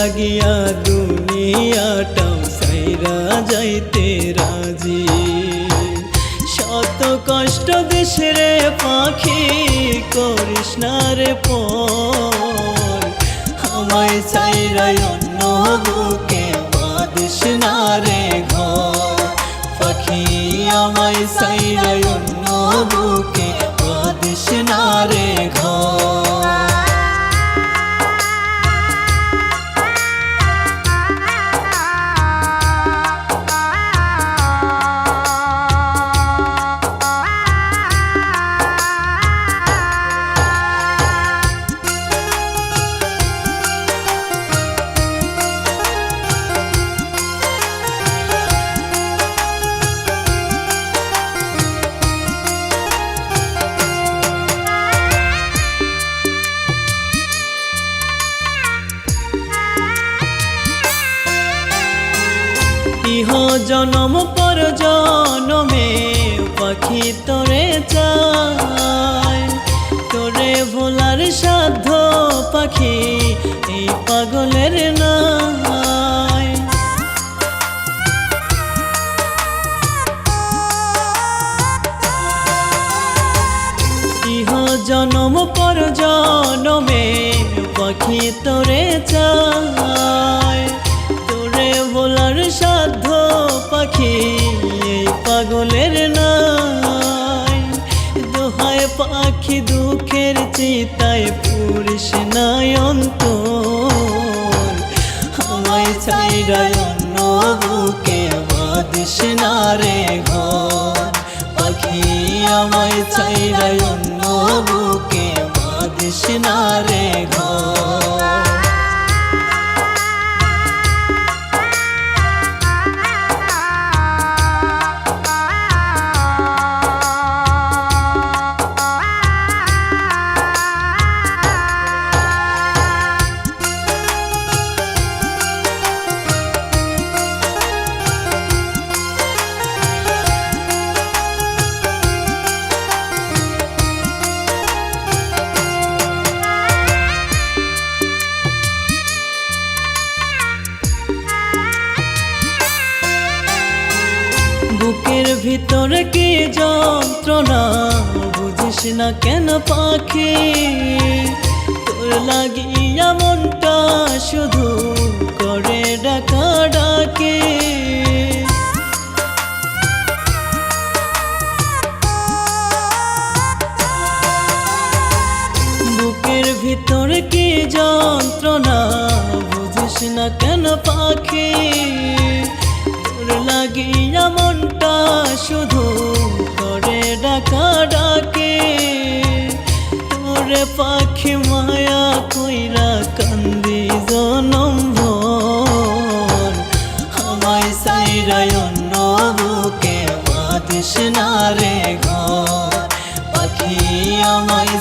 লাগিয়া দুনিয়াটাও সাইরা যাইতে রাজি। শত কষ্ট দেশরে পাখি করিস না রে পর, আমায় সাইরা অন্য বুকে বাঁধিস না রে ঘর। পাখি আমায় সাইরা অন্য বুকে বাঁধিস না রে ঘর। ইহ জনম পর জনমে পাখি তোরে চায়, তোরে ভোলার সাধ্য পাখি এই পাগলের নাই। ইহ জনম পর জনমে পাখি তোরে চায়, তোরে ভোলার সাধ্য পাখি এই পাগলের নাই। দোহায় পাখি দুঃখের চিতায় পুরিস নাই অন্তর, আমায় ছাইরা অন্য বুকে বাঁধিস না রে ঘর। পাখি আমায় ছাইরা অন্য বুকে বাঁধিস না রে ঘর। বুকের ভিতর কি যন্ত্রণা বুঝিস না কেন পাখি, তোর লাগিয়া মনটা শুধু করে ডাকা ডাকে। বুকের ভিতর কি যন্ত্রণা বুঝিস না কেন পাখি, লাগিয়া মনটা শুধু করে ডাকা ডাকে। তোরে পাখি মায়া কইরা কান্দি জনম ভর, আমায় সাইরা অন্য বুকে বাঁধিস না রে ঘর। পাখি আমায়